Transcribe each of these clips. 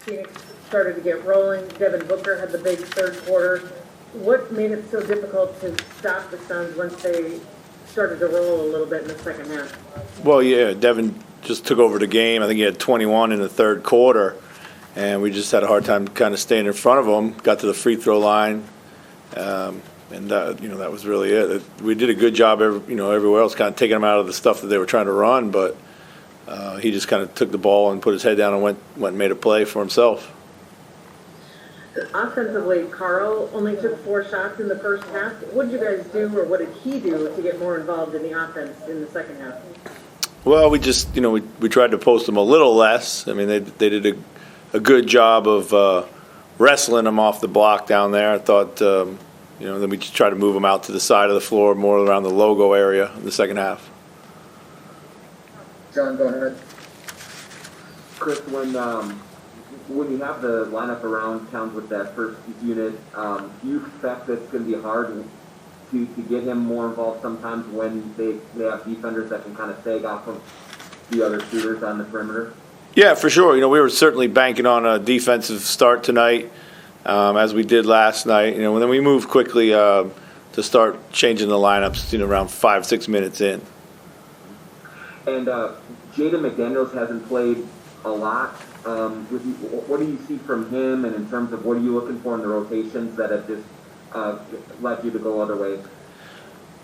Phoenix started to get rolling. Devin Booker had the big third quarter. What made it so difficult to stop the Suns once they started to roll a little bit in the second half? Well, yeah, Devin just took over the game. I think he had 21 in the third quarter, and we just had a hard time kind of staying in front of him. Got to the free throw line, and that was really it. We did a good job, everywhere else, kind of taking him out of the stuff that they were trying to run, but he just kind of took the ball and put his head down and went and made a play for himself. Offensively, Carl only took 4 shots in the first half. What did you guys do, or what did he do to get more involved in the offense in the second half? Well, we just, we tried to post them a little less. I mean, they did a good job of wrestling them off the block down there. I thought, then we just tried to move them out to the side of the floor, more around the logo area in the second half. John, go ahead. Chris, when you have the lineup around Towns with that first unit, do you expect that it's going to be hard to get him more involved sometimes when they have defenders that can kind of sag off of the other shooters on the perimeter? Yeah, for sure. We were certainly banking on a defensive start tonight, as we did last night. And then we moved quickly to start changing the lineups, around 5-6 minutes in. And Jaden McDaniels hasn't played a lot. What do you see from him, and in terms of what are you looking for in the rotations that have just led you to go other ways?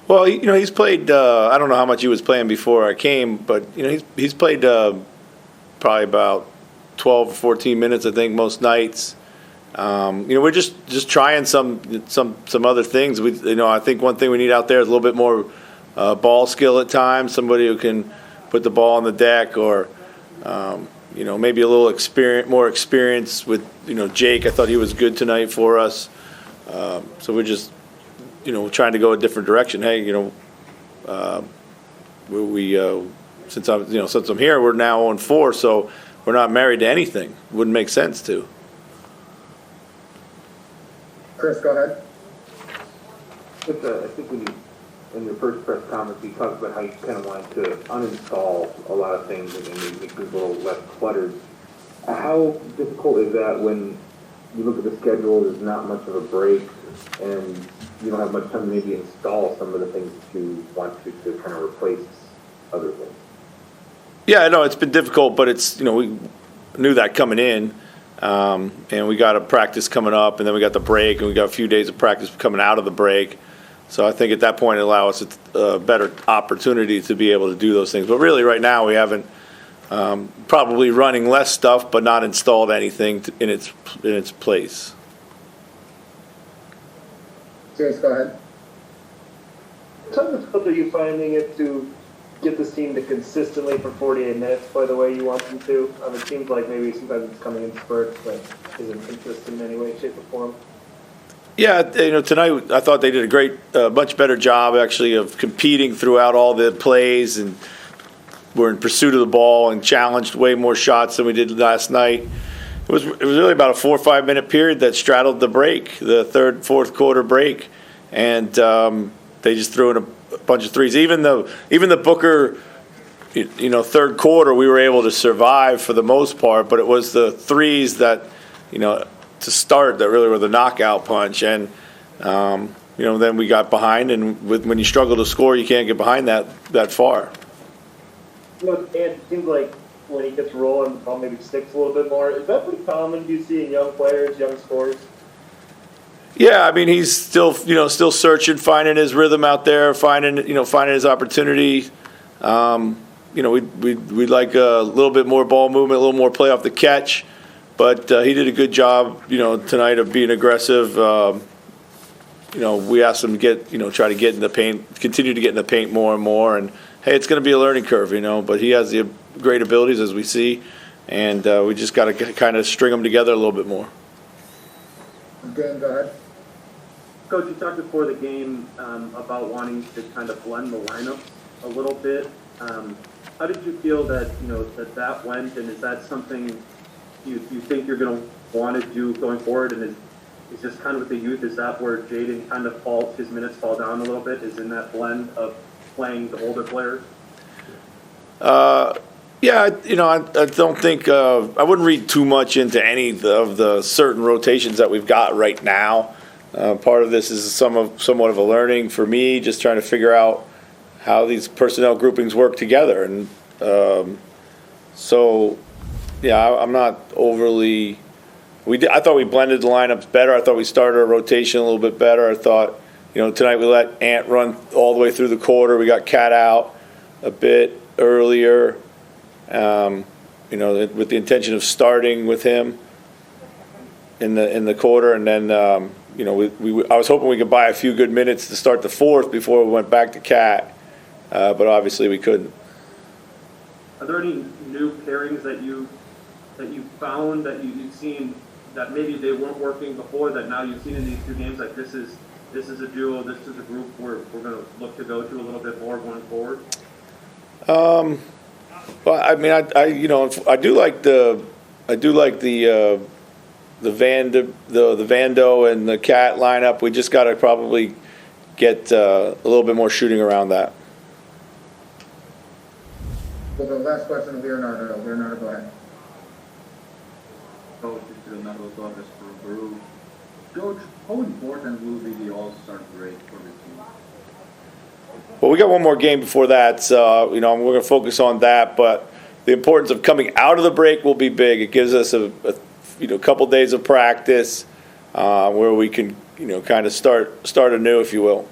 Well, he's played. I don't know how much he was playing before I came, but he's played probably about 12 or 14 minutes, I think, most nights. We're just trying some other things. I think one thing we need out there is a little bit more ball skill at times. Somebody who can put the ball on the deck, or maybe a little more experience with Jake. I thought he was good tonight for us. So we're just trying to go a different direction. Hey, since I'm here, we're now 0-4, so we're not married to anything. Wouldn't make sense to. Chris, go ahead. I think in your first press conference, you talked about how you kind of wanted to uninstall a lot of things and make things a little less cluttered. How difficult is that when you look at the schedule, there's not much of a break, and you don't have much time to maybe install some of the things that you want to kind of replace other things? Yeah, I know it's been difficult, but it's we knew that coming in, and we got a practice coming up, and then we got the break, and we got a few days of practice coming out of the break. So I think at that point it allows us a better opportunity to be able to do those things. But really, right now we haven't probably running less stuff, but not installed anything in its place. James, go ahead. How difficult are you finding it to get this team to consistently for 48 minutes play the way you want them to? It seems like maybe sometimes it's coming in spurts, but isn't consistent in any way, shape, or form. Yeah, tonight I thought they did a much better job actually of competing throughout all the plays, and were in pursuit of the ball and challenged way more shots than we did last night. It was really about a 4 or 5 minute period that straddled the break, the third, fourth quarter break, and they just threw in a bunch of threes. Even the Booker, third quarter, we were able to survive for the most part, but it was the threes that, to start that really were the knockout punch. And, then we got behind, and when you struggle to score, you can't get behind that far. And it seems like when he gets rolling, the ball maybe sticks a little bit more. Is that pretty common, do you see in young players, young scorers? Yeah, I mean, he's still searching, finding his rhythm out there, finding his opportunity. We'd like a little bit more ball movement, a little more play off the catch, but he did a good job, tonight of being aggressive. We asked him to try to get in the paint, continue to get in the paint more and more, and hey, it's going to be a learning curve, but he has the great abilities as we see, and we just got to kind of string them together a little bit more. Dan, go ahead. Coach, you talked before the game about wanting to kind of blend the lineup a little bit. How did you feel that that went, and is that something you think you're going to want to do going forward? And is just kind of with the youth, is that where Jaden kind of his minutes fall down a little bit? Is in that blend of playing the older players? Yeah, I don't think, I wouldn't read too much into any of the certain rotations that we've got right now. Part of this is somewhat of a learning for me, just trying to figure out how these personnel groupings work together. And so, yeah, I'm not overly. I thought we blended the lineups better. I thought we started our rotation a little bit better. I thought, tonight we let Ant run all the way through the quarter. We got Cat out a bit earlier. With the intention of starting with him in the quarter, and then I was hoping we could buy a few good minutes to start the fourth before we went back to Cat, but obviously we couldn't. Are there any new pairings that you found that you've seen that maybe they weren't working before that now you've seen in these two games? Like this is a duo, this is a group we're going to look to go to a little bit more going forward. Well, I mean, I do like the Vando and the Cat lineup. We just got to probably get a little bit more shooting around that. Well, the last question, Leonardo. Leonardo, go ahead. Coach, it's Leonardo Torres from Peru. Coach, how important will be the All-Star break for the team? Well, we got one more game before that, so we're going to focus on that. But the importance of coming out of the break will be big. It gives us a couple days of practice where we can kind of start anew, if you will.